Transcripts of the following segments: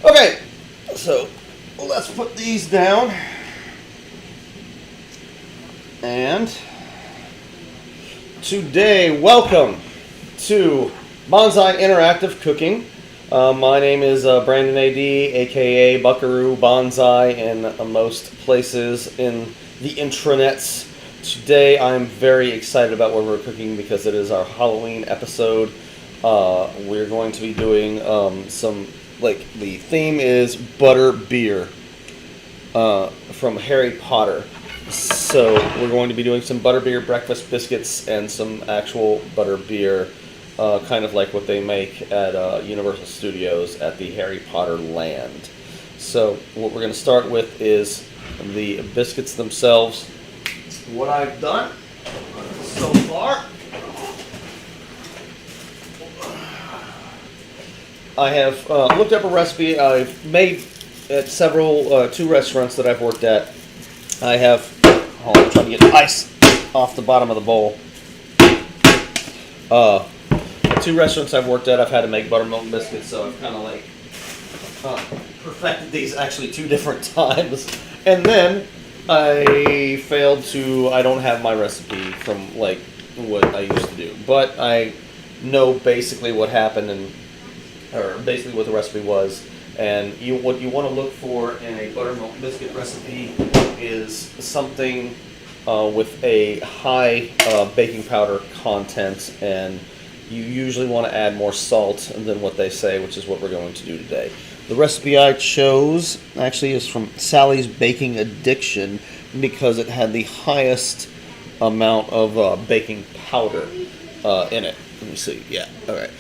Okay, so let's put these down. And today, welcome to Banzai Interactive Cooking. My name is Brandon A.D., aka Buckaroo Banzai, in most places in the intranets. Today, I'm very excited about what we're cooking because it is our Halloween episode. We're going to be doing the theme is butter beer from Harry Potter. So we're going to be doing some butterbeer breakfast biscuits and some actual butterbeer, kind of like what they make at Universal Studios at the Harry Potter land. So what we're going to start with is the biscuits themselves. What I've done so far, I have looked up a recipe I've made at two restaurants that I've worked at. I have, I'm trying to get ice off the bottom of the bowl. Two restaurants I've worked at, I've had to make buttermilk biscuits, so I've kind of like perfected these actually two different times. And then I don't have my recipe from like what I used to do, but I know basically what happened or basically what the recipe was. And what you want to look for in a buttermilk biscuit recipe is something with a high baking powder content, and you usually want to add more salt than what they say, which is what we're going to do today. The recipe I chose actually is from Sally's Baking Addiction because it had the highest amount of baking powder in it. Let me see. Yeah. All right.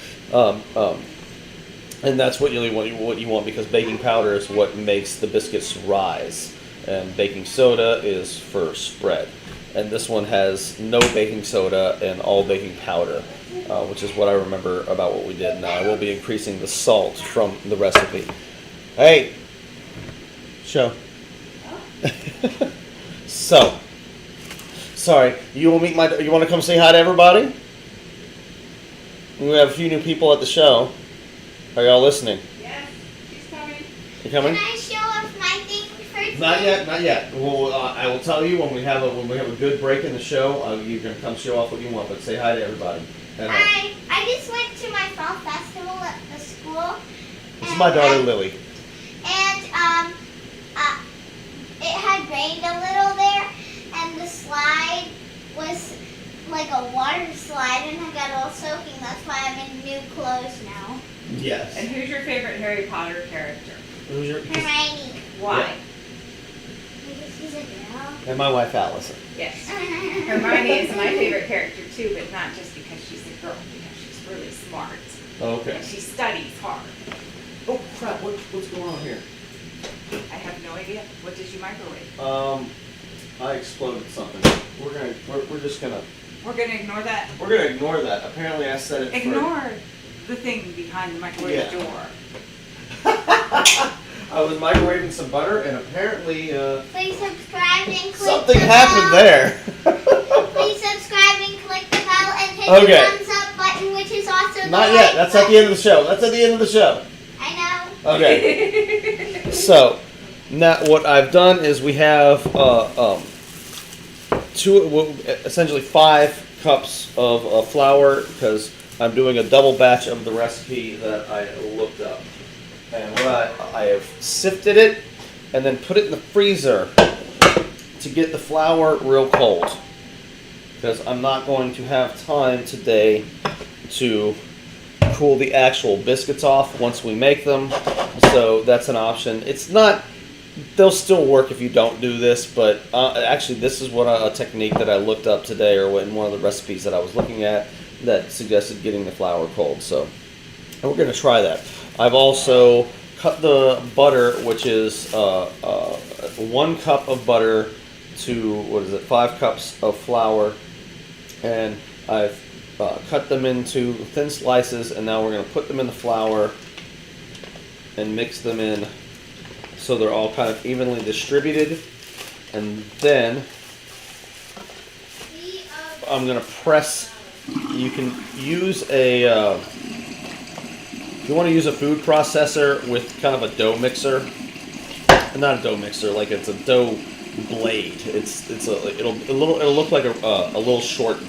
And that's what you want because baking powder is what makes the biscuits rise, and baking soda is for spread. And this one has no baking soda and all baking powder, which is what I remember about what we did. Now I will be increasing the salt from the recipe. Hey, show. So, sorry. You want to come say hi to everybody? We have a few new people at the show. Are y'all listening? Yes, she's coming. You coming? Can I show off my thing first? Not yet. Well, I will tell you when we have a good break in the show. You can come show off what you want, but say hi to everybody. Hi. I just went to my fall festival at the school. This is my daughter Lily. And it had rained a little there, and the slide was like a water slide, and I got all soaking. That's why I'm in new clothes now. Yes. And who's your favorite Harry Potter character? Hermione. Why? Yeah. Because she's a girl. And my wife Allison. Yes. Hermione is my favorite character too, but not just because she's a girl, because she's really smart. Okay. And she studies hard. Oh crap! What's going on here? I have no idea. What did you microwave? I exploded something. We're just gonna. We're gonna ignore that. We're gonna ignore that. Apparently, I said it. Ignore the thing behind the microwave door. I was microwaving some butter, and apparently, Please subscribe and click something the happened bell. there. Please subscribe and click the bell and hit Okay. the thumbs up button, which is also the Not yet. like That's at the end of the show. That's at the end of the show. I know. Okay. So, now what I've done is we have essentially 5 cups of flour because I'm doing a double batch of the recipe that I looked up. And what I have sifted it and then put it in the freezer to get the flour real cold because I'm not going to have time today to cool the actual biscuits off once we make them. So that's an option. It's not, they'll still work if you don't do this, but actually this is what a technique that I looked up today, or in one of the recipes that I was looking at that suggested getting the flour cold. So we're going to try that. I've also cut the butter, which is 1 cup of butter to 5 cups of flour, and I've cut them into thin slices, and now we're going to put them in the flour and mix them in so they're all kind of evenly distributed. And then I'm going to press. You can use a If you want to use a food processor with kind of a dough mixer, not a dough mixer, like it's a dough blade. It'll look like a little short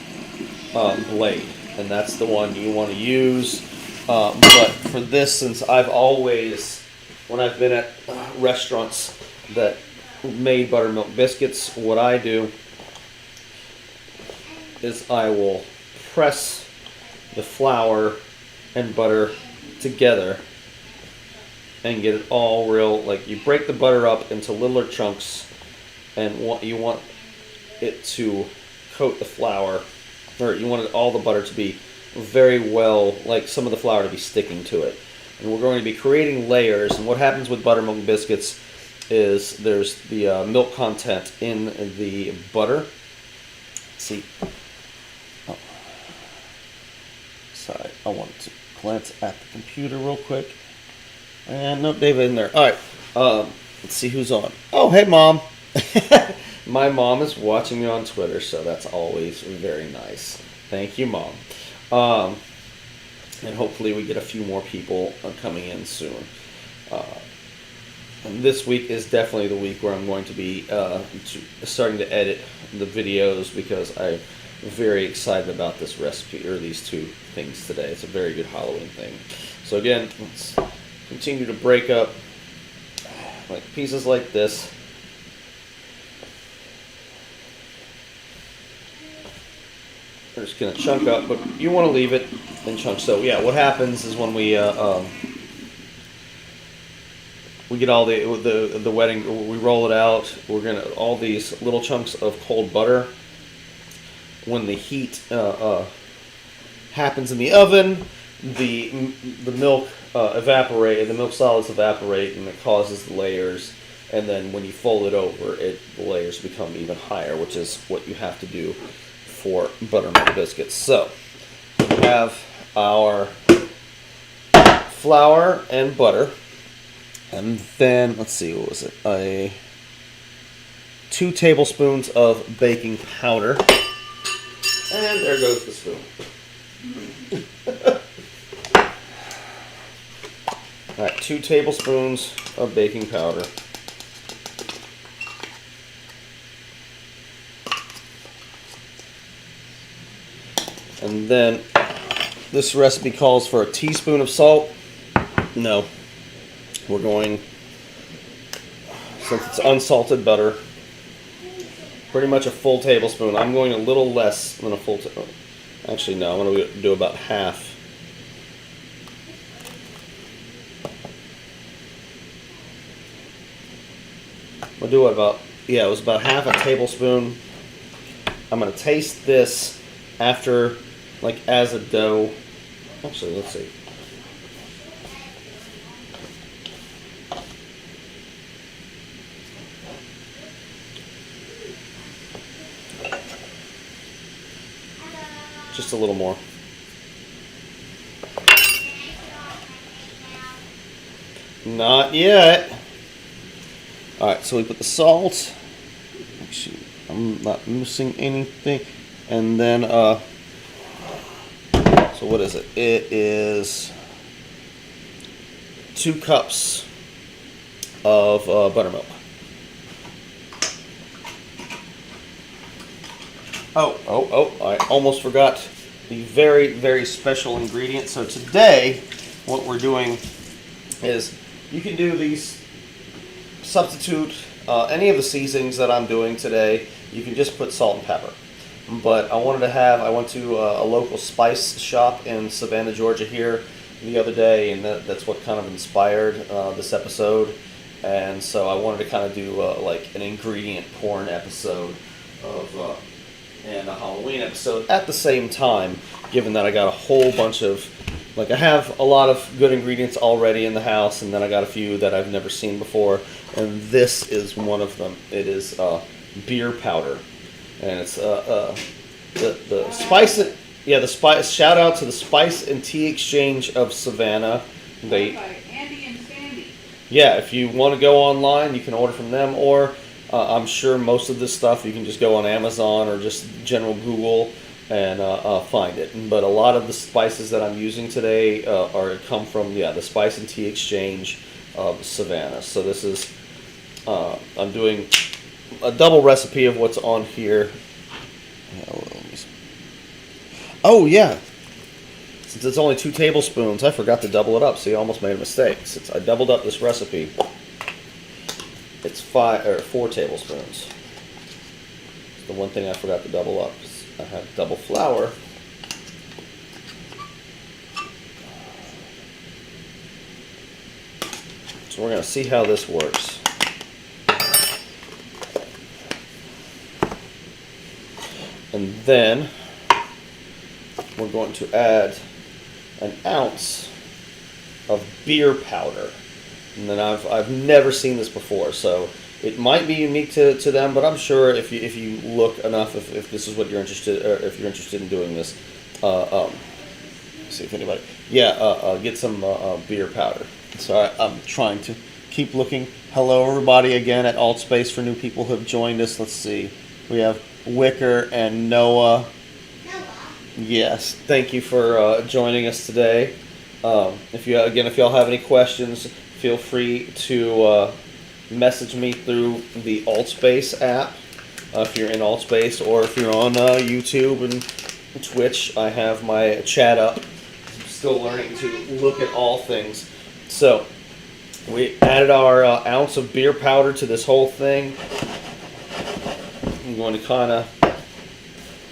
blade, and that's the one you want to use. But for this, since I've always, when I've been at restaurants that made buttermilk biscuits, what I do is I will press the flour and butter together and get it all real, like you break the butter up into littler chunks, and you want it to coat the flour, or you want all the butter to be very well, like some of the flour to be sticking to it. And we're going to be creating layers, and what happens with buttermilk biscuits is there's the milk content in the butter. Let's see. Oh. Sorry, I wanted to glance at the computer real quick. And no, David in there. All right. Let's see who's on. Oh, hey, Mom. My mom is watching me on Twitter, so that's always very nice. Thank you, Mom. And hopefully we get a few more people coming in soon. And this week is definitely the week where I'm going to be starting to edit the videos, because I'm very excited about this recipe, or these two things today. It's a very good Halloween thing. So again, let's continue to break up like pieces like this. We're just gonna chunk up, but you want to leave it in chunks. So yeah, what happens is when we get all the wedding, we roll it out. We're gonna all these little chunks of cold butter. When the heat happens in the oven, the milk evaporate, the milk solids evaporate, and it causes the layers. And then when you fold it over, the layers become even higher, which is what you have to do for buttermilk biscuits. So we have our flour and butter, and then let's see, what was it? 2 tablespoons of baking powder, and there goes the spoon. All right, 2 tablespoons of baking powder. And then this recipe calls for a teaspoon of salt. No, we're going, since it's unsalted butter, pretty much a full tablespoon. I'm going a little less than a full actually no, I'm going to do about half. We'll do it about, yeah, it was about half a tablespoon. I'm going to taste this after, like as a dough. Actually, let's see. Just a little more. Not yet. Alright, so we put the salt. Actually, I'm not missing anything. And then, so what is it? It is 2 cups of buttermilk. Oh, I almost forgot the very, very special ingredient. So today, what we're doing is, you can do these, substitute any of the seasonings that I'm doing today. You can just put salt and pepper. But I went to a local spice shop in Savannah, Georgia here the other day, and that's what kind of inspired this episode. And so I wanted to kind of do like an ingredient porn episode and a Halloween episode at the same time, given that I got a whole bunch of, like, I have a lot of good ingredients already in the house, and then I got a few that I've never seen before, and this is one of them. It is beer powder. And it's the spice, the spice. Shout out to the Spice and Tea Exchange of Savannah. They, Andy and Sandy. yeah, if you want to go online, you can order from them, or I'm sure most of this stuff you can just go on Amazon or just general Google and find it. But a lot of the spices that I'm using today come from the Spice and Tea Exchange of Savannah. So this is I'm doing a double recipe of what's on here. Oh yeah, since it's only 2 tablespoons, I forgot to double it up. See, I almost made a mistake. Since I doubled up this recipe, it's 4 tablespoons. It's the one thing I forgot to double up. I have double flour. So we're going to see how this works. And then we're going to add an ounce of beer powder. And then I've never seen this before, so it might be unique to them, but I'm sure if you look enough, if this is what you're interested, or if you're interested in doing this, see if anybody, get some beer powder. So I'm trying to keep looking. Hello everybody again at AltSpace for new people who have joined us. Let's see, we have Wicker and Noah. Yes, thank you for joining us today. If y'all have any questions, feel free to message me through the AltSpace app if you're in AltSpace, or if you're on YouTube and Twitch. I have my chat up. I'm still learning to look at all things. So we added our ounce of beer powder to this whole thing. I'm going to kind of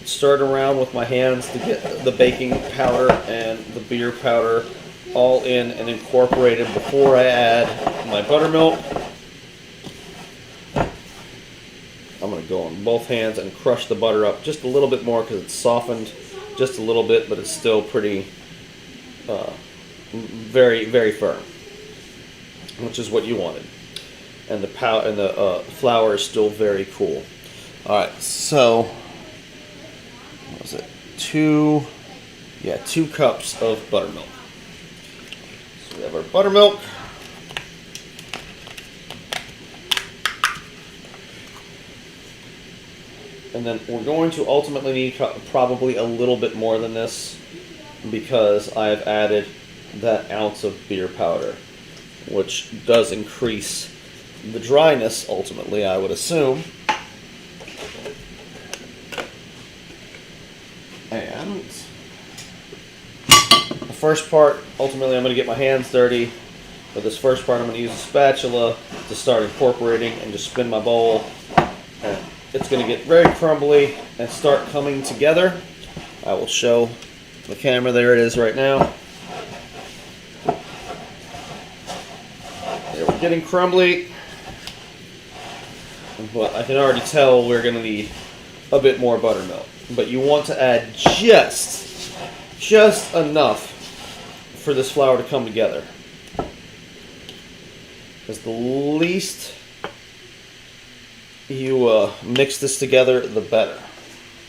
stir it around with my hands to get the baking powder and the beer powder all in and incorporated before I add my buttermilk. I'm going to go on both hands and crush the butter up just a little bit more because it's softened just a little bit, but it's still pretty very, very firm, which is what you wanted. And the flour is still very cool. All right, so what was it? 2 cups of buttermilk. So we have our buttermilk. And then we're going to ultimately need probably a little bit more than this because I've added that ounce of beer powder, which does increase the dryness ultimately, I would assume. And the first part, ultimately I'm going to get my hands dirty. But this first part I'm going to use a spatula to start incorporating and just spin my bowl. And it's going to get very crumbly and start coming together. I will show the camera. There it is right now. We're getting crumbly. But I can already tell we're going to need a bit more buttermilk. But you want to add just enough for this flour to come together. Because the least you mix this together, the better.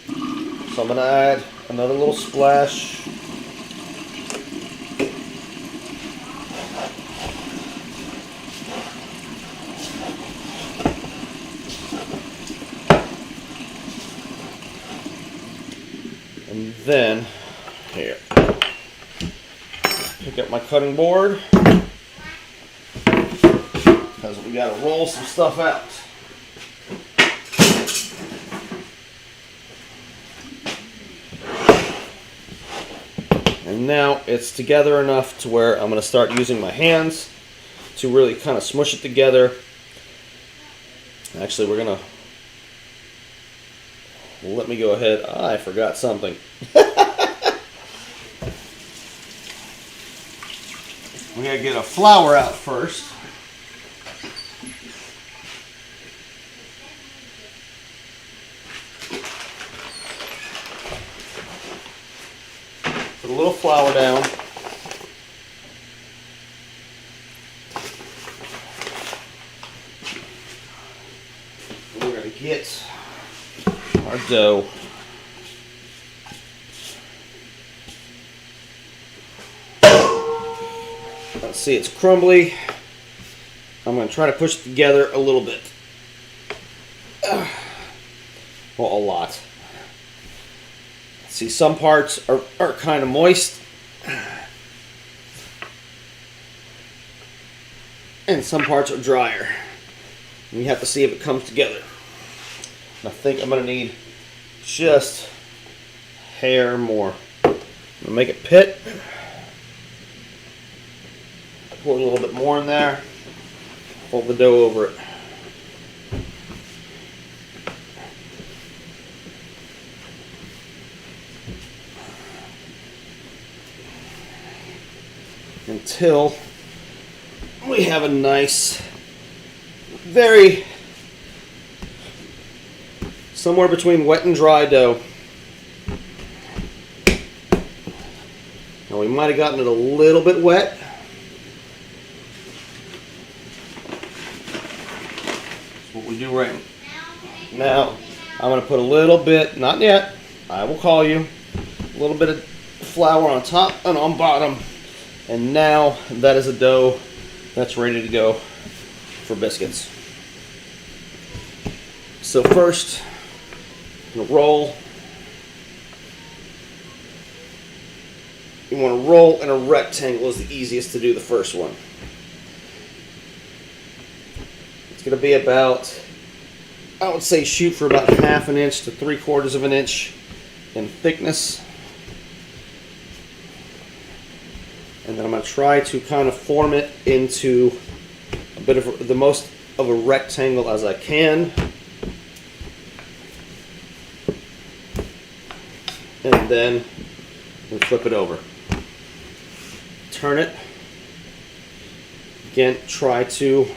So I'm going to add another little splash. And then, here, pick up my cutting board, because we got to roll some stuff out. And now it's together enough to where I'm going to start using my hands to really kind of smush it together. Actually, we're going to, let me go ahead. I forgot something. We got to get a flour out first. Put a little flour down. We're going to get our dough. Let's see, it's crumbly. I'm going to try to push it together a little bit. Well, a lot. Let's See, some parts are kind of moist, and some parts are drier. And you have to see if it comes together. And I think I'm going to need just a hair more. I'm going to make it pit. Pour a little bit more in there. Fold the dough over it. Until we have a nice, very, somewhere between wet and dry dough. Now we might have gotten it a little bit wet. That's what we do right now. I'm going to put a little bit, not yet, I will call you, a little bit of flour on top and on bottom. And now that is a dough that's ready to go for biscuits. So first, I'm going to roll. You want to roll in a rectangle is the easiest to do the first one. It's going to be about, I would say shoot for about 1/2 inch to 3/4 of an inch in thickness. And then I'm going to try to kind of form it into a bit of the most of a rectangle as I can. And then we flip it over. Turn it. Again, try to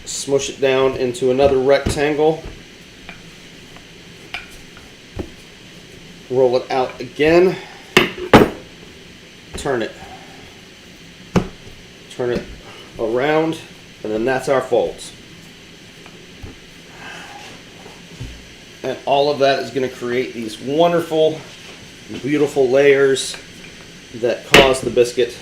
smush it down into another rectangle. Roll it out again. Turn it around, and then that's our folds. And all of that is going to create these wonderful, beautiful layers that cause the biscuit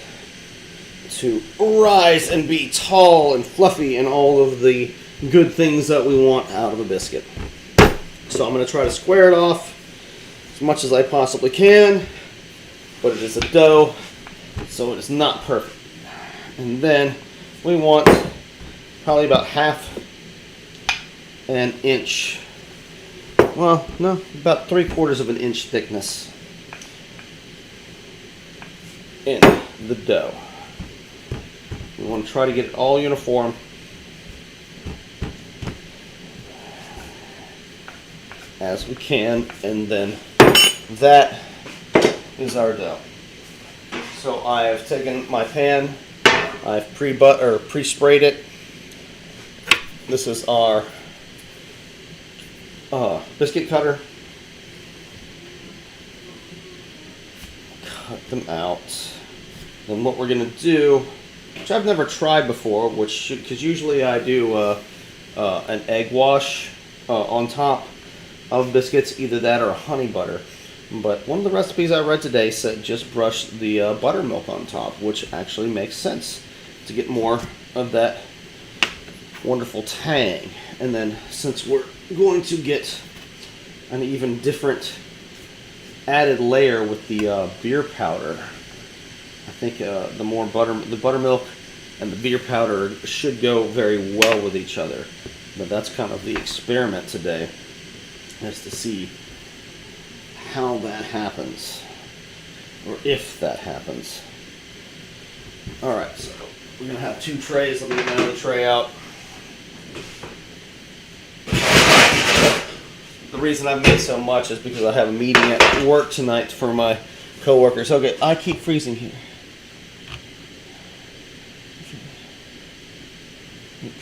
to rise and be tall and fluffy and all of the good things that we want out of a biscuit. So I'm going to try to square it off as much as I possibly can, but it is a dough, so it is not perfect. And then we want probably about 1/2 an inch, well, no, about 3/4 of an inch thickness in the dough. We want to try to get it all uniform. As we can, and then that is our dough. So I have taken my pan, I've pre-sprayed it. This is our biscuit cutter. Cut them out. Then what we're going to do, which I've never tried before, because usually I do an egg wash on top of biscuits, either that or honey butter. But one of the recipes I read today said just brush the buttermilk on top, which actually makes sense to get more of that wonderful tang. And then since we're going to get an even different added layer with the beer powder, I think the buttermilk and the beer powder should go very well with each other. But that's kind of the experiment today, is to see how that happens, or if that happens. Alright, so we're going to have 2 trays. Let me get another tray out. The reason I've made so much is because I have a meeting at work tonight for my coworkers. Okay, I keep freezing here.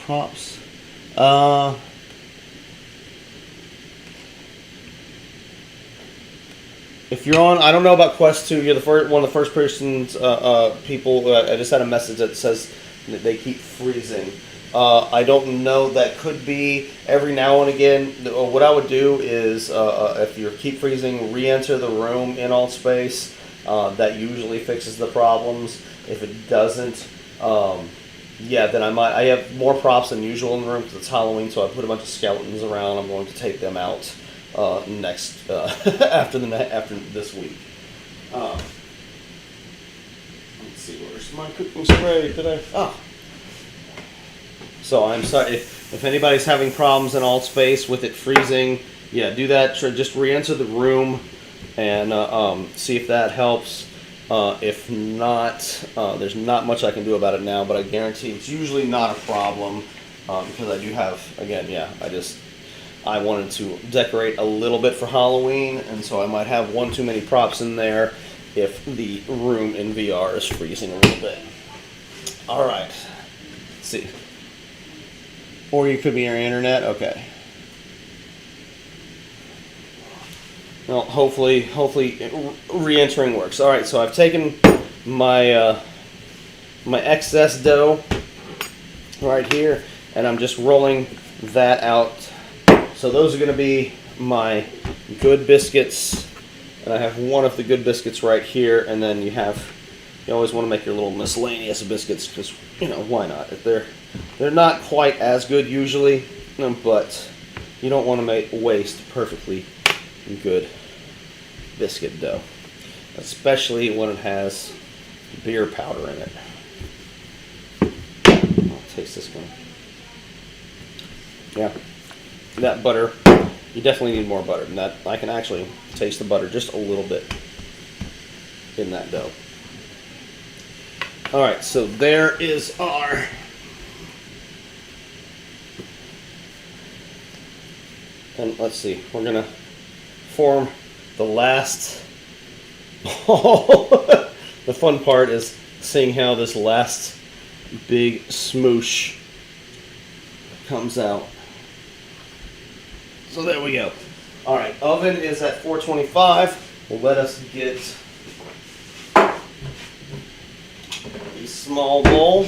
Props. If you're on, I don't know about Quest 2. You're the first, one of the first persons, people. I just had a message that says that they keep freezing. I don't know. That could be every now and again. What I would do is, if you keep freezing, re-enter the room in AltspaceVR. That usually fixes the problems. If it doesn't, yeah, then I have more props than usual in the room because it's Halloween. So I put a bunch of skeletons around. I'm going to take them out next after this week. Let's see, where's my cooking spray? Did I? Oh. So I'm sorry if anybody's having problems in AltspaceVR with it freezing. Yeah, do that. Just re-enter the room and see if that helps. If not, there's not much I can do about it now, but I guarantee it's usually not a problem because I do have, again, yeah, I wanted to decorate a little bit for Halloween, and so I might have one too many props in there if the room in VR is freezing a little bit. All right, let's see. Or you could be your internet, okay. Well, hopefully re-entering works. All right, so I've taken my my excess dough right here, and I'm just rolling that out. So those are going to be my good biscuits, and I have one of the good biscuits right here, and then you always want to make your little miscellaneous biscuits because, you know, why not? They're not quite as good usually, but you don't want to waste perfectly good biscuit dough, especially when it has beer powder in it. I'll taste this one. Yeah, that butter, you definitely need more butter than that. I can actually taste the butter just a little bit in that dough. All right, so there is our and let's see, we're gonna form the last. The fun part is seeing how this last big smoosh comes out. So there we go. All right, oven is at 425. Well, let us get a small bowl,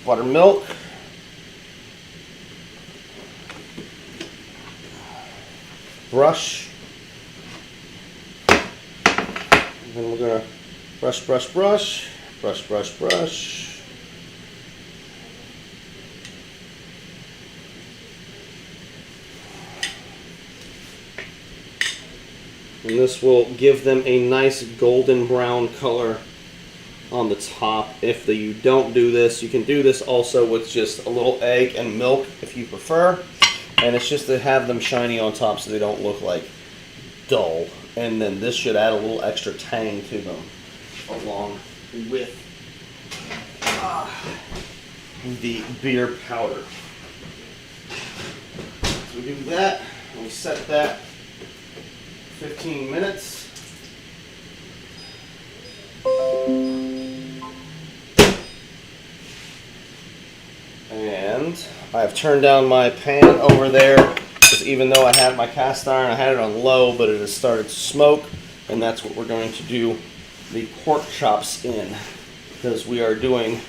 buttermilk, brush, and then we're gonna brush, brush, brush, brush, brush, brush. And this will give them a nice golden brown color on the top. If you don't do this, you can do this also with just a little egg and milk if you prefer. And it's just to have them shiny on top so they don't look like dull. And then this should add a little extra tang to them along with the beer powder. So we do that, and we set that 15 minutes. And I've turned down my pan over there because even though I had my cast iron, I had it on low, but it has started to smoke, and that's what we're going to do the pork chops in, because we are doing,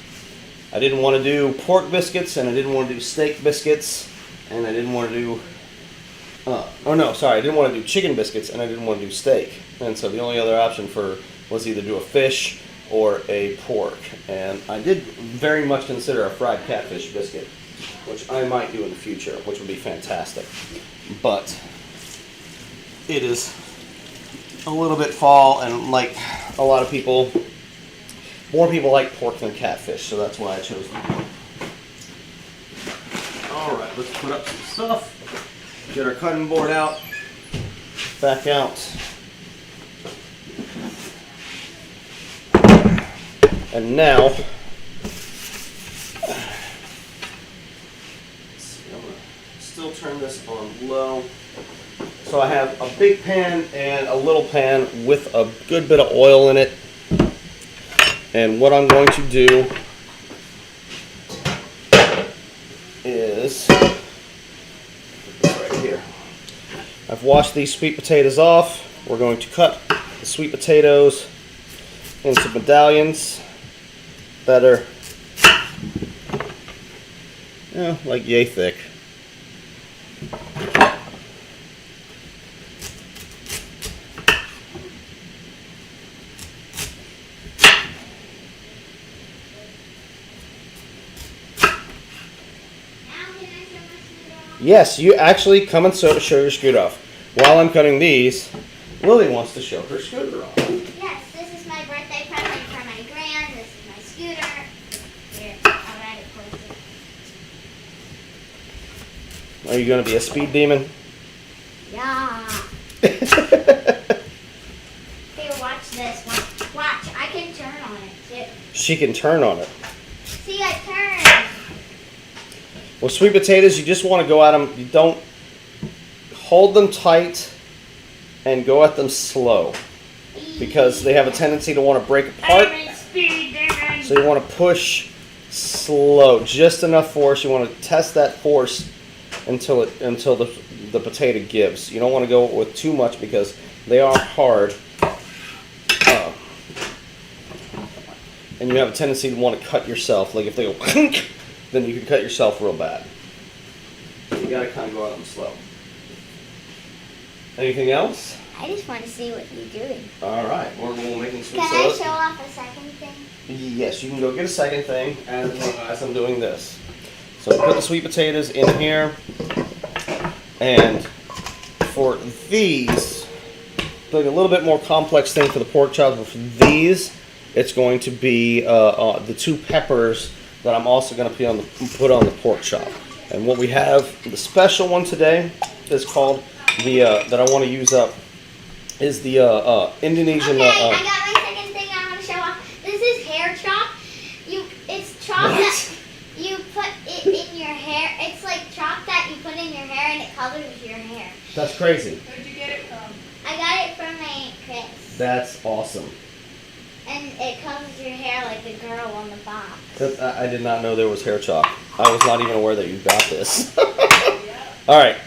I didn't want to do pork biscuits, and I didn't want to do steak biscuits, and I didn't want to do I didn't want to do chicken biscuits, and I didn't want to do steak. And so the only other option was either do a fish or a pork. And I did very much consider a fried catfish biscuit, which I might do in the future, which would be fantastic. But it is a little bit fall, and like a lot of people, more people like pork than catfish, so that's why I chose the pork. All right, let's put up some stuff. Get our cutting board out, back out. And now, let's see, I'm gonna still turn this on low. So I have a big pan and a little pan with a good bit of oil in it. And what I'm going to do is, right here, I've washed these sweet potatoes off. We're going to cut the sweet potatoes into medallions that are, like yay thick. Yes, you actually come and show your scooter off. While I'm cutting these, Lily wants to show her scooter off. Yes, this is my birthday present for my grand. This is my scooter. Here, I'll write it closer. Are you going to be a speed demon? Yeah. Here, watch this. Watch, I can turn on it too. She can turn on it. See, I turned. With sweet potatoes, you just want to go at them. You don't hold them tight and go at them slow because they have a tendency to want to break apart. I'm a speed demon. So you want to push slow, just enough force. You want to test that force until the potato gives. You don't want to go with too much because they are hard. And you have a tendency to want to cut yourself. Like if they go clink, then you can cut yourself real bad. You gotta kind of go at them slow. Anything else? I just want to see what you're doing. All right, we're making sweet Can I sodas. show off a second thing? Yes, you can go get a second thing as I'm doing this. So put the sweet potatoes in here, and for these, like a little bit more complex thing for the pork chops. But for these, it's going to be the 2 peppers that I'm also going to put on the pork chop. And what we have, the special one today, is called that I want to use up, is the Indonesian. Okay, I got my second thing I want to show off. This is hair chop. It's chop that you put it in your hair. It's like chop that you put in your hair and it colors your hair. That's crazy. Where'd you get it from? I got it from my Aunt Chris. That's awesome. And it colors your hair like the girl on the box. I did not know there was hair chop. I was not even aware that you got this. All right.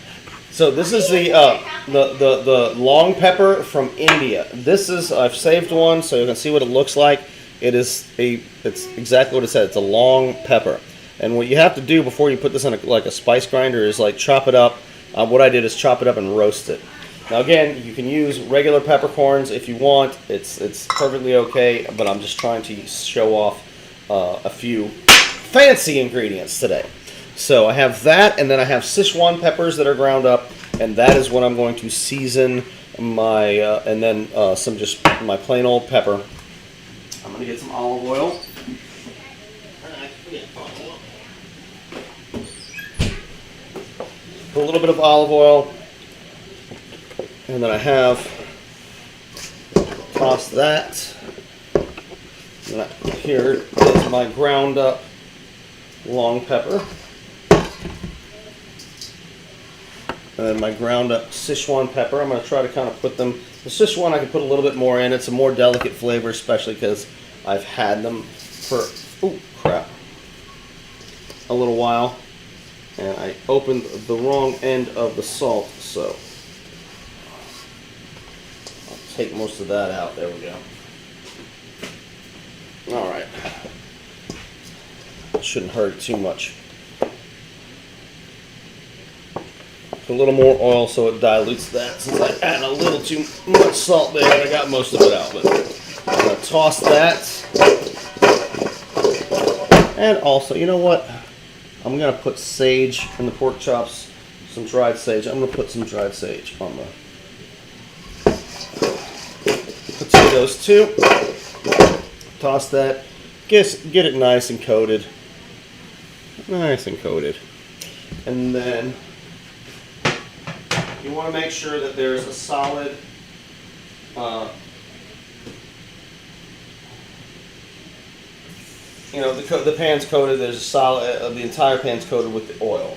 So this is the long pepper from India. This is, I've saved one so you can see what it looks like. It's exactly what it said. It's a long pepper. And what you have to do before you put this in like a spice grinder is like chop it up. What I did is chop it up and roast it. Now again, you can use regular peppercorns if you want. It's perfectly okay, but I'm just trying to show off a few fancy ingredients today. So I have that, and then I have Sichuan peppers that are ground up, and that is what I'm going to season my, and then some just my plain old pepper. I'm going to get some olive oil. Put a little bit of olive oil, and then I have tossed that. And here is my ground up long pepper. And then my ground up Sichuan pepper. I'm going to try to kind of put them, the Sichuan I can put a little bit more in. It's a more delicate flavor, especially because I've had them for, a little while. And I opened the wrong end of the salt, so I'll take most of that out. There we go. All right. Shouldn't hurt it too much. Put a little more oil so it dilutes that. Since I added a little too much salt there, I got most of it out. But I'm going to toss that. And also, you know what? I'm going to put sage in the pork chops, some dried sage. I'm going to put some dried sage on the potatoes too. Toss that. Get it nice and coated. Nice and coated. And then you want to make sure that there's a solid the pan's coated. There's a solid. The entire pan's coated with the oil.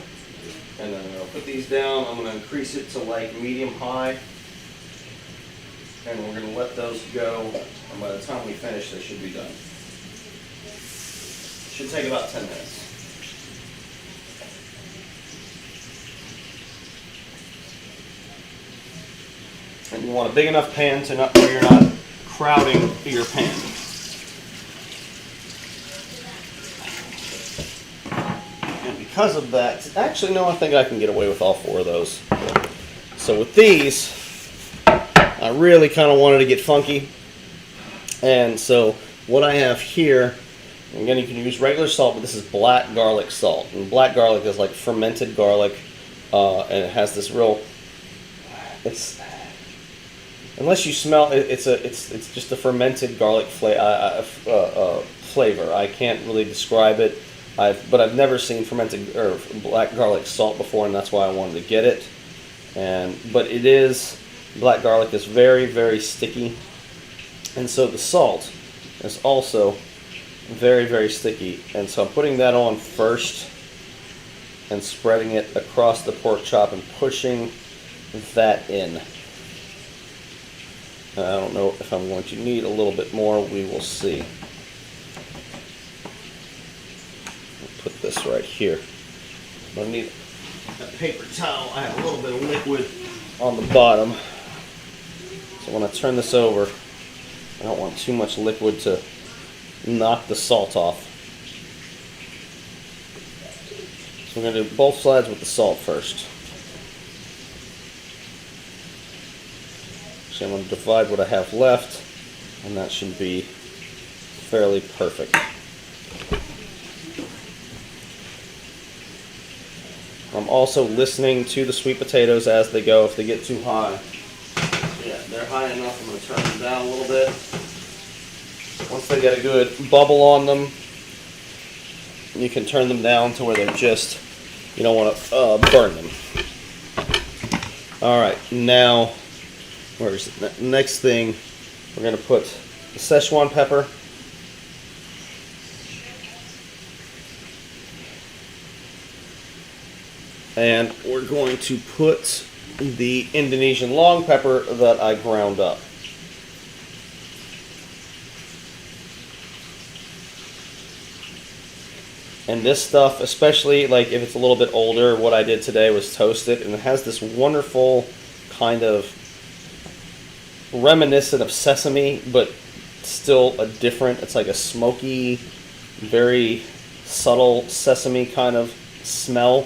And then I'm going to put these down. I'm going to increase it to like medium high. And we're going to let those go. And by the time we finish, they should be done. Should take about 10 minutes. And you want a big enough pan to where you're not crowding your pan. And because of that, actually no, I think I can get away with all 4 of those. So with these, I really kind of wanted to get funky. And so what I have here, again, you can use regular salt, but this is black garlic salt. And black garlic is like fermented garlic. and it has this real. It's unless you smell it, it's just a fermented garlic flavor. I can't really describe it. But I've never seen fermented or black garlic salt before, and that's why I wanted to get it. But it is black garlic is very, very sticky, and so the salt is also very, very sticky. And so I'm putting that on first and spreading it across the pork chop and pushing that in. I don't know if I'm going to need a little bit more. We will see. Put this right here. I need a paper towel. I have a little bit of liquid on the bottom. So when I turn this over, I don't want too much liquid to knock the salt off. So we're going to do both sides with the salt first. So I'm going to divide what I have left, and that should be fairly perfect. I'm also listening to the sweet potatoes as they go. If they get too high, yeah, they're high enough. I'm going to turn them down a little bit. Once they get a good bubble on them, you can turn them down to where they're just, you don't want to burn them. All right, now, where's the next thing? We're going to put the Szechuan pepper. And we're going to put the Indonesian long pepper that I ground up. And this stuff, especially like if it's a little bit older, what I did today was toast it, and it has this wonderful kind of reminiscent of sesame, but still a different, it's like a smoky, very subtle sesame kind of smell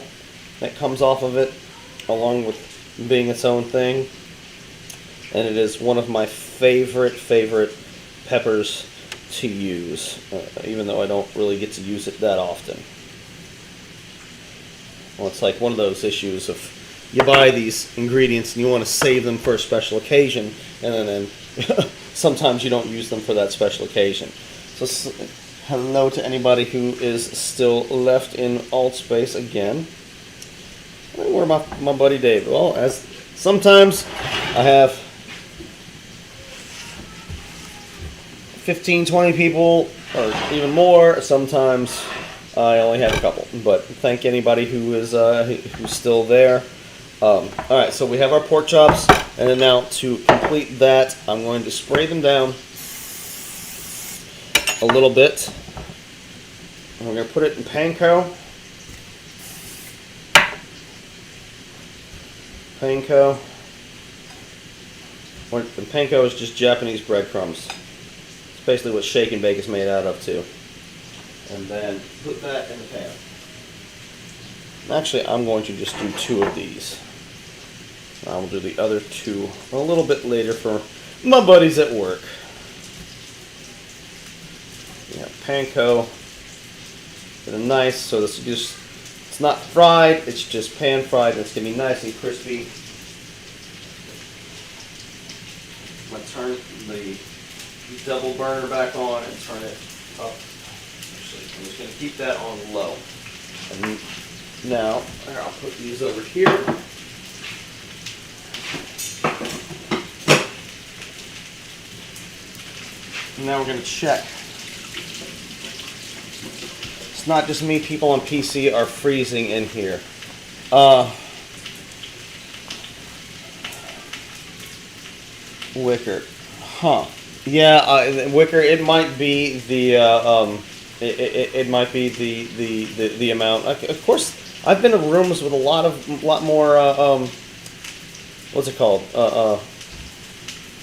that comes off of it, along with being its own thing. And it is one of my favorite peppers to use, even though I don't really get to use it that often. Well, it's like one of those issues of you buy these ingredients and you want to save them for a special occasion, and then sometimes you don't use them for that special occasion. So hello to anybody who is still left in Altspace again. Where my buddy Dave? Well, as sometimes I have 15, 20 people, or even more. Sometimes I only have a couple. But thank anybody who is who's still there. All right, so we have our pork chops, and then now to complete that, I'm going to spray them down a little bit. And we're going to put it in panko. Panko. And panko is just Japanese breadcrumbs. It's basically what shake and bake is made out of too. And then put that in the pan. Actually, I'm going to just do 2 of these. I will do the other 2 a little bit later for my buddies at work. Yeah, panko. Get it nice, so this is just, it's not fried, it's just pan fried, and it's going to be nice and crispy. I'm going to turn the double burner back on and turn it up. Actually, I'm just going to keep that on low. And now, I'll put these over here. And now we're going to check. It's not just me, people on PC are freezing in here. Wicker. Huh. Yeah, wicker, it might be the it might be the amount. Of course, I've been in rooms with a lot more what's it called?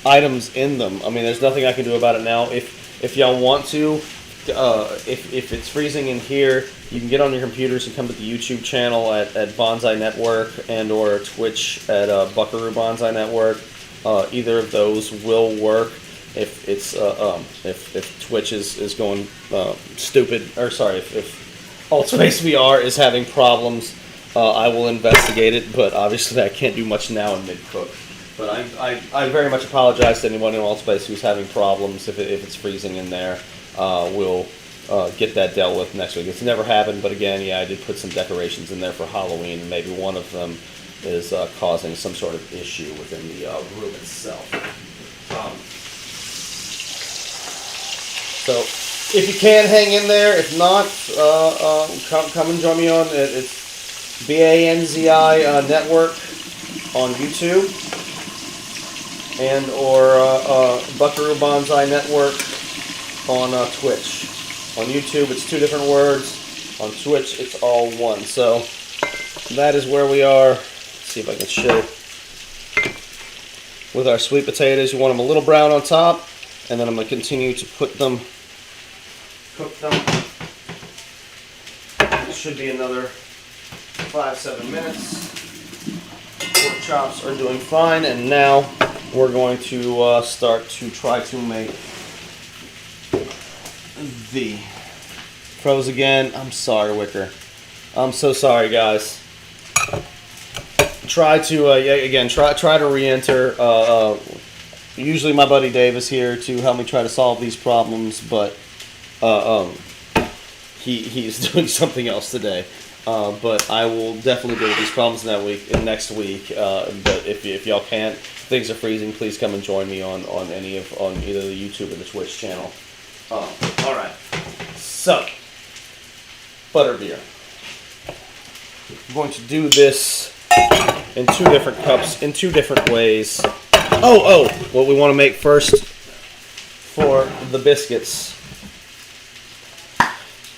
Items in them. I mean, there's nothing I can do about it now. If y'all want to, if it's freezing in here, you can get on your computers and come to the YouTube channel at Banzai Network and or Twitch at Buckaroo Banzai Network. Either of those will work. If it's if Twitch is going stupid, or sorry, if AltspaceVR is having problems, I will investigate it, but obviously I can't do much now in mid-cook. But I very much apologize to anyone in AltspaceVR who's having problems if it's freezing in there. We'll get that dealt with next week. It's never happened, but again, yeah, I did put some decorations in there for Halloween, and maybe one of them is causing some sort of issue within the room itself. So if you can, hang in there. If not, come and join me on it's Banzai Network on YouTube, and or Buckaroo Banzai Network on Twitch. On YouTube, it's 2 different words. On Twitch, it's all one. So that is where we are. Let's see if I can show. With our sweet potatoes, you want them a little brown on top, and then I'm going to continue to cook them. It should be another 5-7 minutes. Pork chops are doing fine, and now we're going to start to try to make the froze again. I'm sorry, Wicker. I'm so sorry, guys. Try to try to re-enter. Usually my buddy Dave is here to help me try to solve these problems, but he's doing something else today. But I will definitely deal with these problems next week. But if y'all can't, things are freezing, please come and join me on either the YouTube or the Twitch channel. All right. So, butterbeer. I'm going to do this in 2 different cups, in 2 different ways. What we want to make first for the biscuits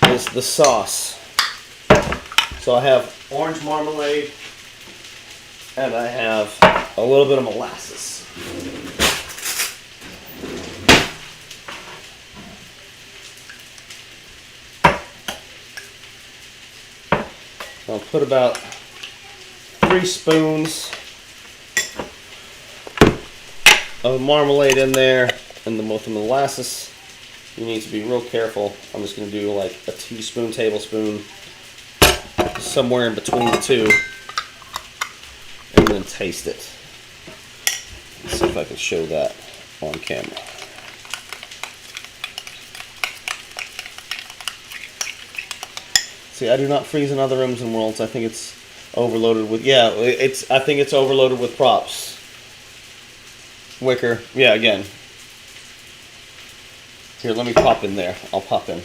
is the sauce. So I have orange marmalade, and I have a little bit of molasses. I'll put about 3 spoons of marmalade in there, and with the molasses, you need to be real careful. I'm just going to do like a teaspoon, tablespoon, somewhere in between the 2, and then taste it. Let's see if I can show that on camera. See, I do not freeze in other rooms and worlds. I think it's overloaded with, I think it's overloaded with props. Wicker, yeah, again. Here, let me pop in there. I'll pop in.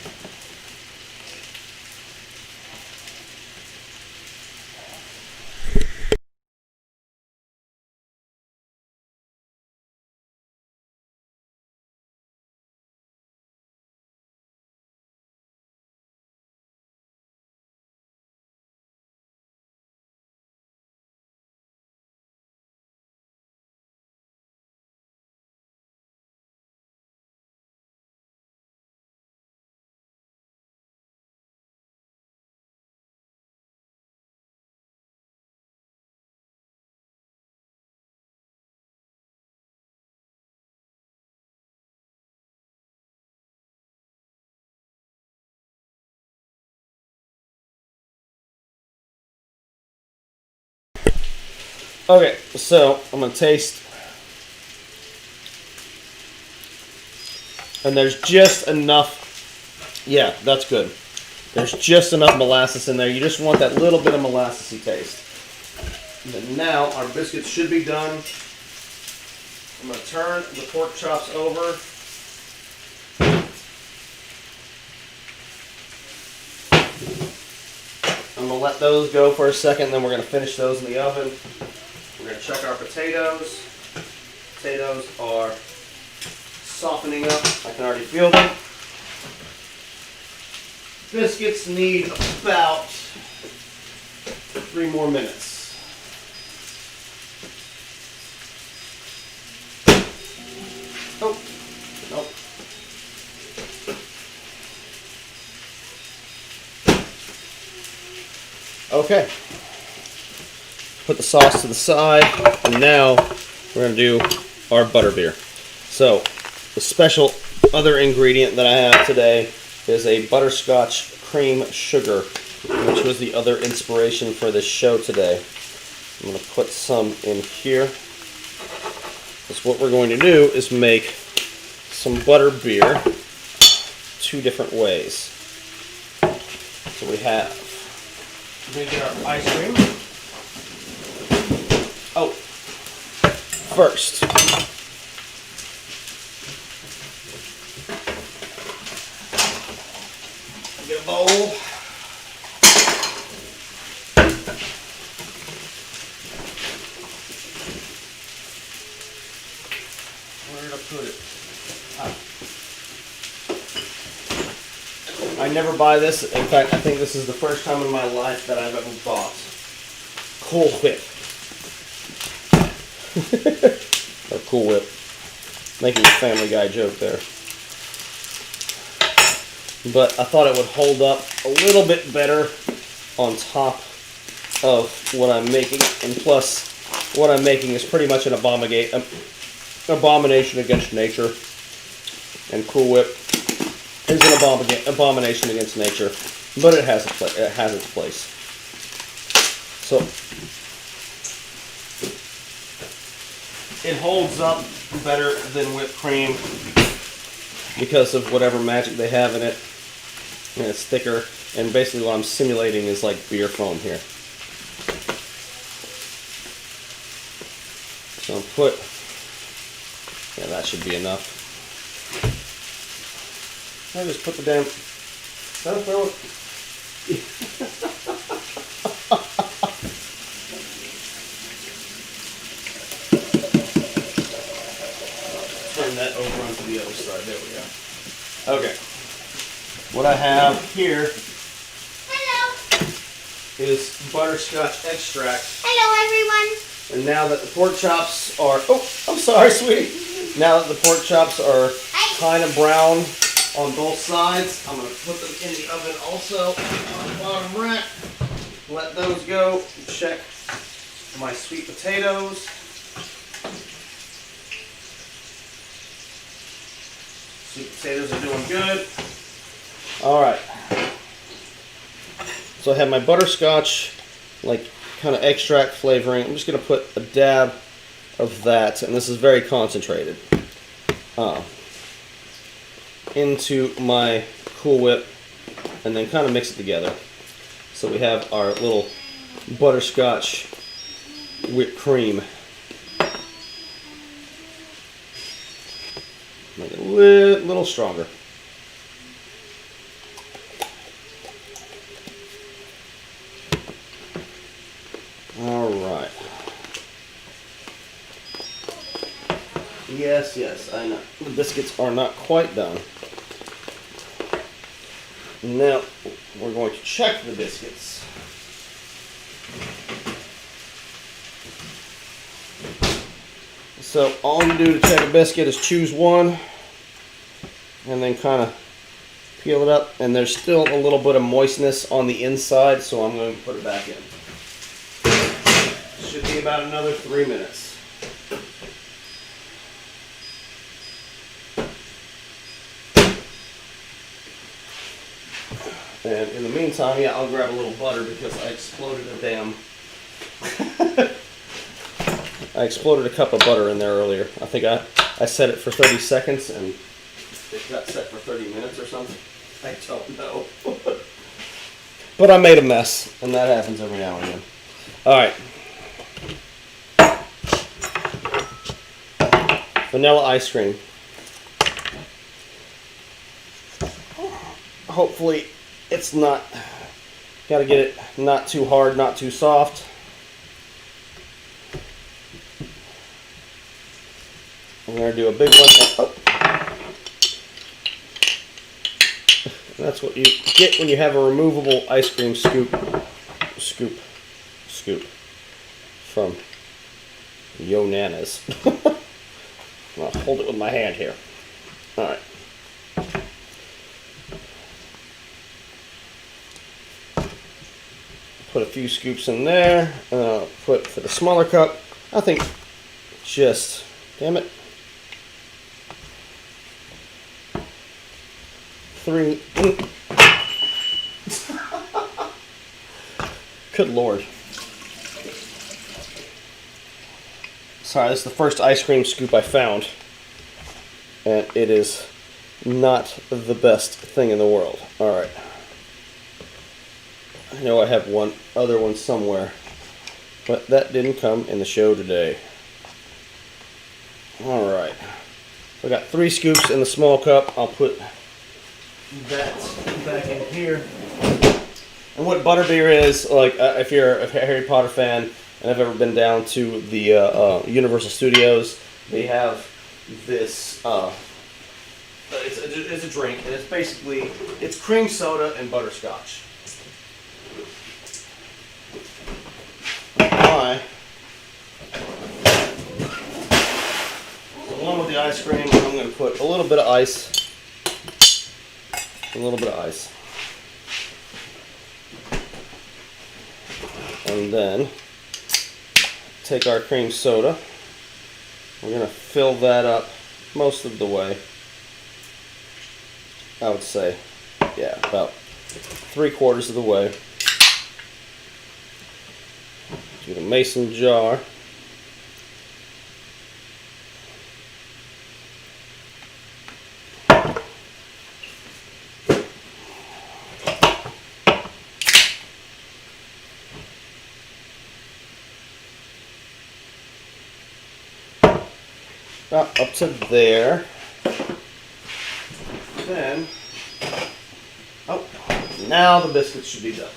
Okay, so I'm going to taste. And there's just enough. Yeah, that's good. There's just enough molasses in there. You just want that little bit of molassesy taste. And then now our biscuits should be done. I'm going to turn the pork chops over. I'm going to let those go for a second, then we're going to finish those in the oven. We're going to check our potatoes. Potatoes are softening up. I can already feel them. Biscuits need about 3 more minutes. Oh, nope. Okay. Put the sauce to the side, and now we're going to do our butterbeer. So, the special other ingredient that I have today is a butterscotch cream sugar which was the other inspiration for this show today. I'm going to put some in here. Because what we're going to do is make some butter beer 2 different ways. So we get our ice cream. Oh, first, get a bowl. Where did I put it? I never buy this. In fact, I think this is the first time in my life that I've ever bought Cool Whip. Or Cool Whip. Making a Family Guy joke there. But I thought it would hold up a little bit better on top of what I'm making. And plus, what I'm making is pretty much an abomination against nature. And Cool Whip is an abomination against nature, but it has its place. So it holds up better than whipped cream because of whatever magic they have in it, and it's thicker. And basically, what I'm simulating is like beer foam here. So I'll that should be enough. I just put the damn. Don't throw it. Turn that over onto the other side. There we go. Okay. What I have here is butterscotch extract. Hello, everyone. And now that the pork chops are. Oh, I'm sorry, sweetie. Now that the pork chops are kind of brown on both sides, I'm going to put them in the oven also on the bottom rack. Let those go. Check my sweet potatoes. Sweet potatoes are doing good. Alright. So I have my butterscotch, like kind of extract flavoring. I'm just going to put a dab of that, and this is very concentrated. Into my Cool Whip, and then kind of mix it together. So we have our little butterscotch whipped cream. Make it a little stronger. All right. Yes, I know. The biscuits are not quite done. Now, we're going to check the biscuits. So, all you do to check a biscuit is choose one, and then kind of peel it up. And there's still a little bit of moistness on the inside, so I'm going to put it back in. Should be about another 3 minutes. And in the meantime, yeah, I'll grab a little butter because I exploded a damn... I exploded a cup of butter in there earlier. I think I set it for 30 seconds and it got set for 30 minutes or something. I don't know. But I made a mess, and that happens every now and again. Alright. Vanilla ice cream. Hopefully it's not, gotta get it not too hard, not too soft. I'm gonna do a big one. Oh. That's what you get when you have a removable ice cream scoop from Yo Nana's. I'll hold it with my hand here. Alright. Put a few scoops in there. Put for the smaller cup, I think just, damn it, 3. Good Lord. Sorry, this is the first ice cream scoop I found. And it is not the best thing in the world. Alright. I know I have one other one somewhere. But that didn't come in the show today. Alright. So I got 3 scoops in the small cup. I'll put that back in here. And what butterbeer is, like, if you're a Harry Potter fan and have ever been down to the Universal Studios, they have this. It's a drink, and it's basically cream soda and butterscotch. Along with the ice cream, I'm going to put a little bit of ice. A little bit of ice. And then take our cream soda. We're going to fill that up most of the way. I would say, yeah, about 3/4 of the way. Do the mason jar. Up to there. Then, oh, now the biscuits should be done.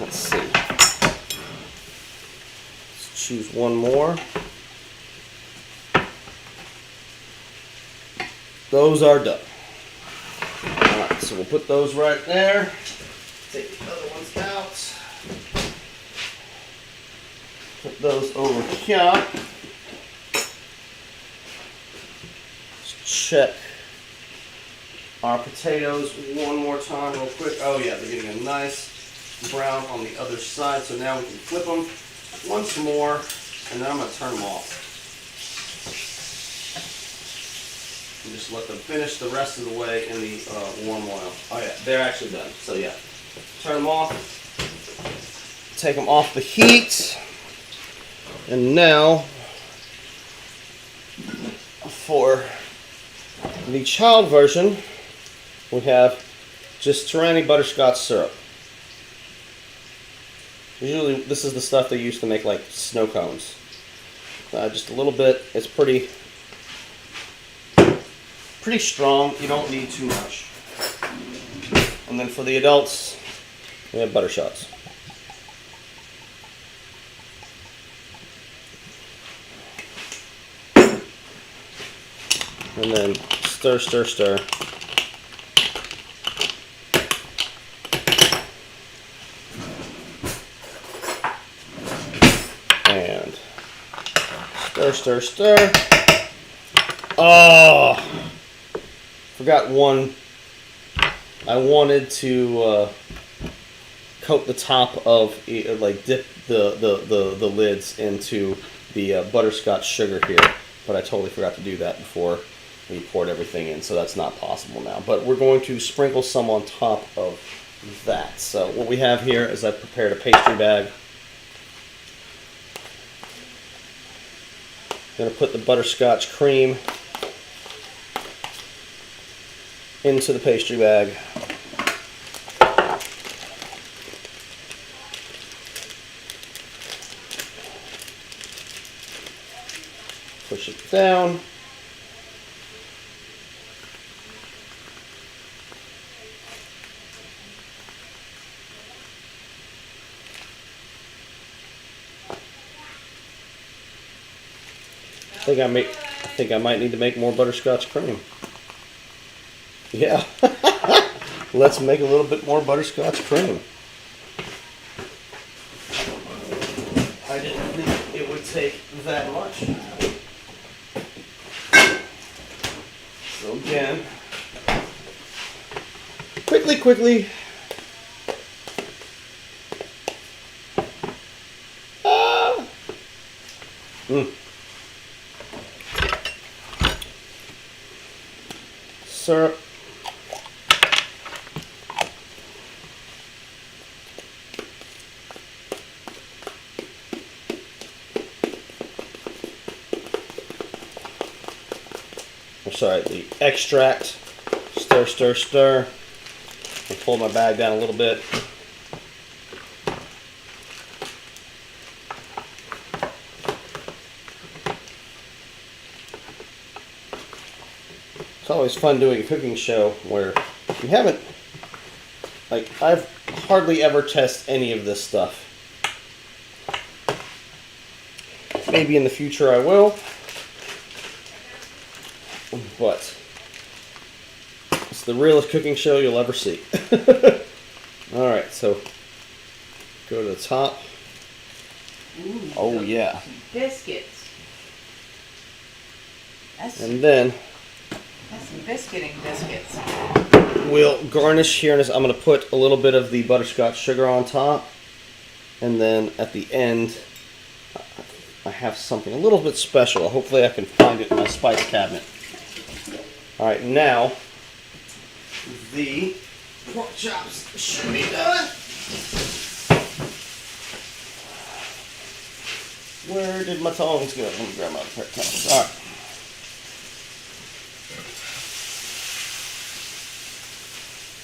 Let's see. Let's choose one more. Those are done. Alright, so we'll put those right there. Take the other ones out. Put those over here. Check our potatoes one more time real quick. Oh yeah, they're getting a nice brown on the other side. So now we can flip them once more, and then I'm going to turn them off. And just let them finish the rest of the way in the warm oil. Oh yeah, they're actually done. So yeah, turn them off. Take them off the heat. And now, for the child version, we have just Tyranny butterscotch syrup. Usually this is the stuff they used to make like snow cones. Just a little bit. It's pretty strong. You don't need too much. And then for the adults, we have buttershots. And then stir, stir, stir. And stir, stir, stir. Oh! Forgot one. I wanted to coat the top of, like dip the lids into the butterscotch sugar here. But I totally forgot to do that before we poured everything in, so that's not possible now. But we're going to sprinkle some on top of that. So what we have here is I've prepared a pastry bag. I'm going to put the butterscotch cream into the pastry bag. Push it down. I think I might need to make more butterscotch cream. Yeah. Let's make a little bit more butterscotch cream. I didn't think it would take that much. So again, quickly. Syrup. or sorry, the extract. Stir, stir, stir. I'll pull my bag down a little bit. It's always fun doing a cooking show where you haven't, like, I've hardly ever tested any of this stuff. Maybe in the future I will, but it's the realest cooking show you'll ever see. Alright, so go to the top. Ooh, Oh yeah. biscuits. That's And then some biscuiting biscuits. we'll garnish here. I'm going to put a little bit of the butterscotch sugar on top. And then at the end, I have something a little bit special. Hopefully I can find it in my spice cabinet. Alright, now the pork chops should be done. Where did my tongs go? Let me grab my pair of tongs. Alright.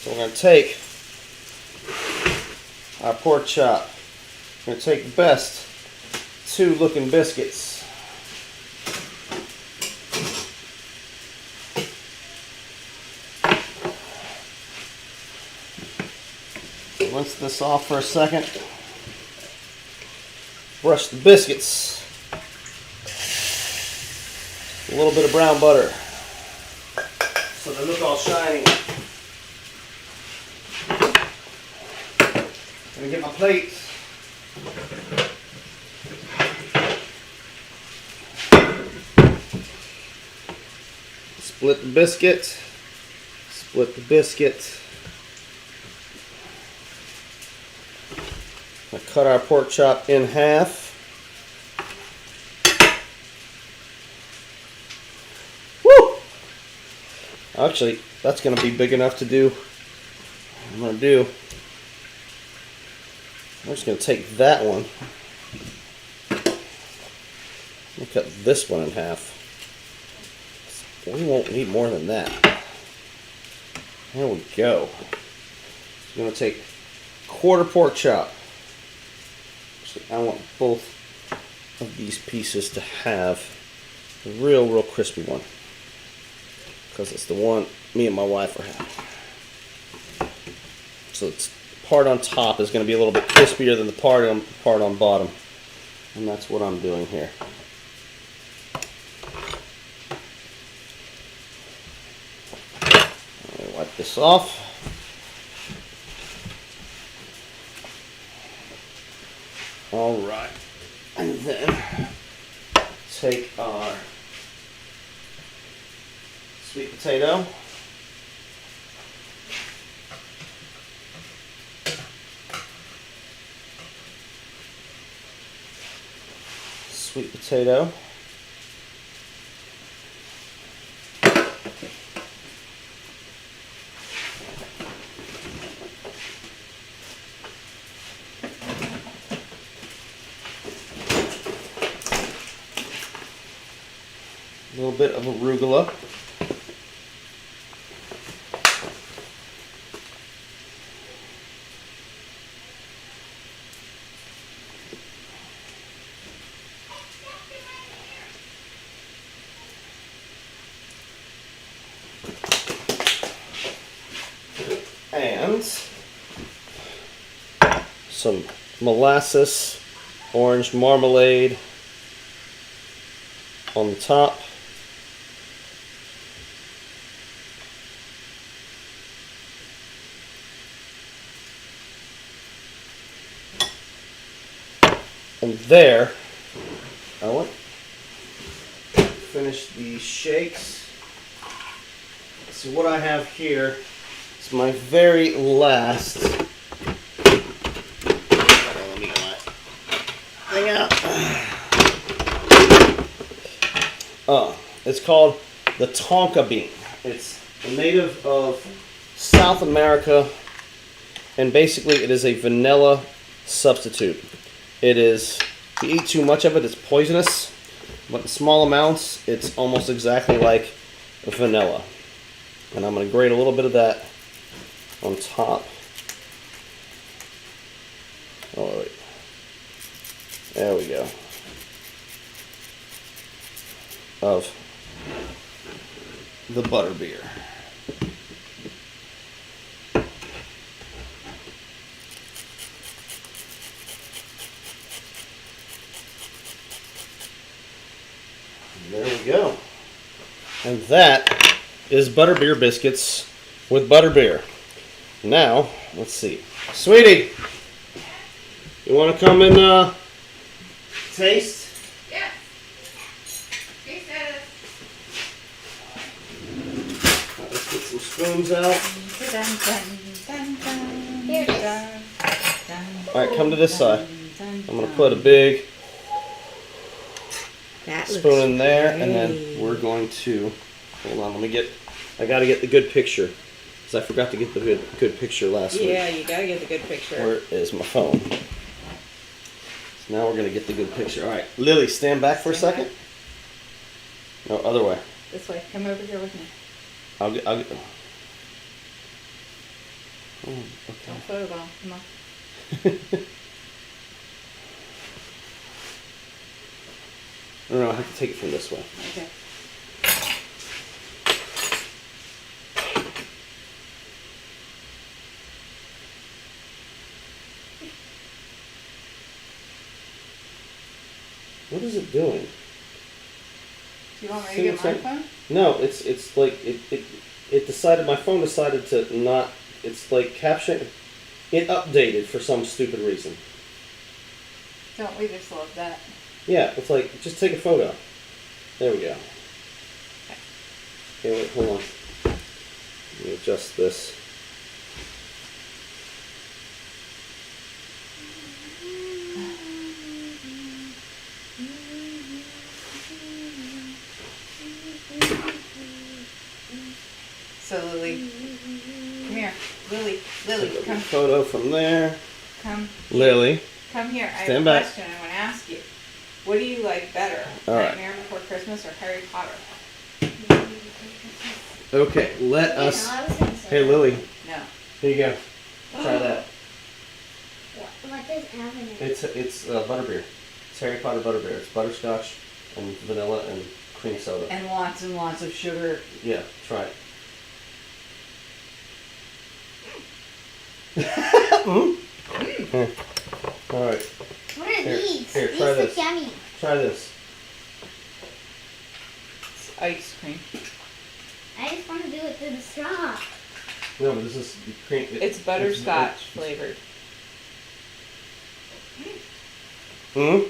So we're going to take our pork chop. We're going to take the best two looking biscuits. Rinse this off for a second. Brush the biscuits. A little bit of brown butter so they look all shiny. Let me get my plate. Split the biscuit. Split the biscuit. I cut our pork chop in half. Woo! Actually, that's going to be big enough to do. I'm just going to take that one. I'll cut this one in half. We won't need more than that. There we go. I'm going to take quarter pork chop. I want both of these pieces to have a real crispy one, because it's the one me and my wife are having. So it's part on top is going to be a little bit crispier than the part on bottom, and that's what I'm doing here. I'll wipe this off. All right, and then take our sweet potato. Sweet potato. A little bit of arugula. And some molasses, orange marmalade on the top. And there, I want to finish the shakes. So what I have here is my very last. Let me get my thing out. It's called the tonka bean. It's a native of South America, and basically it is a vanilla substitute. It is, if you eat too much of it, it's poisonous, but in small amounts, it's almost exactly like vanilla. And I'm going to grate a little bit of that on top. Oh, wait. There we go. Of the butterbeer. There we go. And that is butterbeer biscuits with butterbeer. Now, let's see. Sweetie, you want to come and taste? Yeah. Taste it. Let's get some spoons out. Here it is. Alright, come to this side. I'm going to put a big spoon in there, and then we're going to, hold on, I got to get the good picture, because I forgot to get the good picture last week. Yeah, you gotta get the good picture. Where is my phone? So now we're going to get the good picture. Alright, Lily, stand back for a second. No, other way. This way. Come over here with me. I'll get. Oh, Don't photoball. Come on. okay. No, I have to take it from this way. Okay. What is it doing? Do you want me to See get what's my up? phone? No, it's like it decided, my phone decided to not, it's like capturing, it updated for some stupid reason. Don't we just love that? Yeah, it's like, just take a photo. There we go. Okay, wait, hold on. Let me adjust this. So Lily, come here. Lily, Take a come, photo from there. come, Lily. come here. I have Stand a back. question I want to ask you. What do you like better, All right. Nightmare Before Christmas or Harry Potter? Okay, let us. I was gonna say Hey, that. Lily, No. here you go. Try that. What does have in it? It's butterbeer. It's Harry Potter butterbeer. It's butterscotch and vanilla and cream soda. And lots of sugar. Yeah, try it. Here. All right, What are Here, these? here, These try look this. yummy. try this. It's ice cream. I just want to do it through the straw. No, but this is cream. It's butterscotch flavored. Hmm.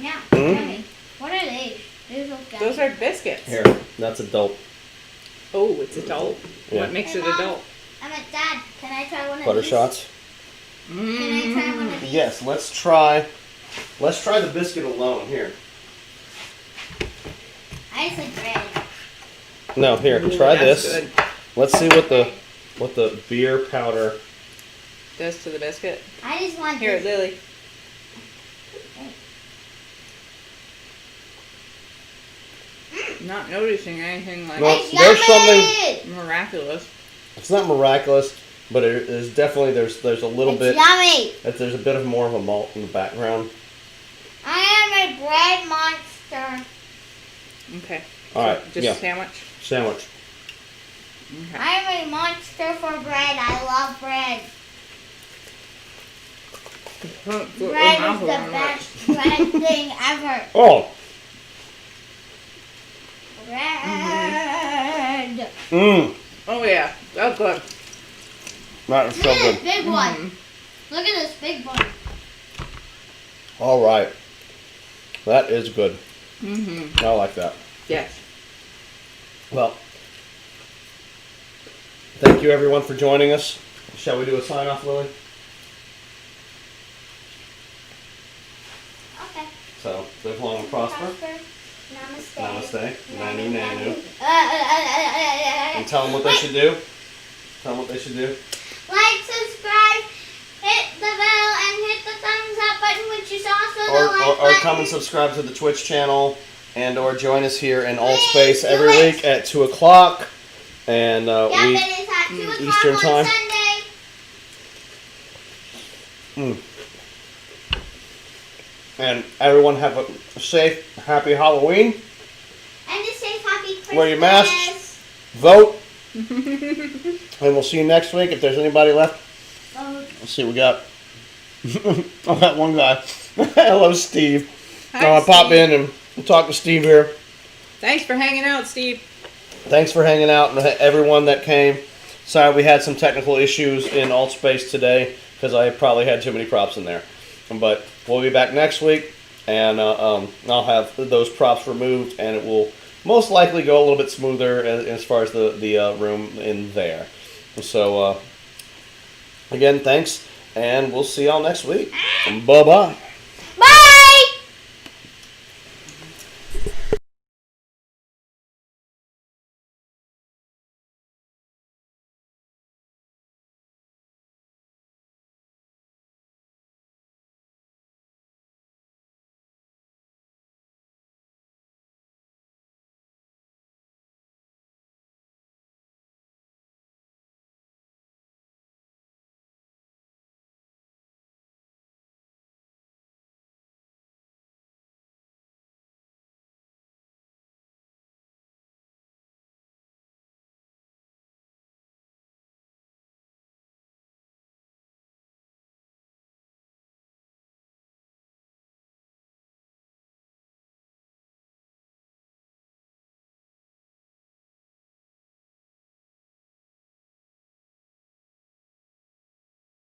Yeah, Mm. yummy. What are these? These look yummy. Those are biscuits. Here, that's adult. Oh, it's adult. Yeah. What makes Hey, it Mom. adult? I'm at Dad. Can I try one of Butter these? shots. Can I try one of these? Yes, let's try the biscuit alone. Here. I just like bread. No, here, Ooh, try that's this. good. Let's see what the beer powder. Does to the biscuit. I just want Here, this. Lily. Not noticing anything like No. It's There's yummy! miraculous. It's not miraculous, but it is definitely there's a little It's bit. yummy. There's a bit of more of a malt in the background. I am a bread monster. Okay. All right, Just yeah. a sandwich. Sandwich. Okay. I am a monster for bread. I love bread. Bread is the best bread thing ever. Oh. Bread. Mmm. Oh yeah, that's good. That is so Look at good. this big one. Look at this big one. All right. That is good. Mm-hmm. I like that. Yes. Well, thank you everyone for joining us. Shall we do a sign off, Lily? Okay. So, live long and prosper. Namaste. Namaste. Nanu nanu. Uh, And tell them what they should do. Tell them what they should do. Like, subscribe, hit the bell, and hit the thumbs up button, which is also the like Or button. come and subscribe to the Twitch channel. and or join us here in Altspace every week at 2 o'clock. And Yeah, but it's at 2 o'clock Eastern on time. Sunday. And everyone have a safe, happy Halloween. And a safe, happy Christmas. Wear your masks. Vote. And we'll see you next week. If there's anybody left, let's see what we got. Oh, that one guy. Hello, Steve. Hi, I'll pop Steve. in and talk to Steve here. Thanks for hanging out, Steve. Thanks for hanging out and everyone that came. Sorry we had some technical issues in Altspace today because I probably had too many props in there. But we'll be back next week, and I'll have those props removed, and it will most likely go a little bit smoother as far as the room in there. So, again, thanks, and we'll see y'all next week. Bye-bye.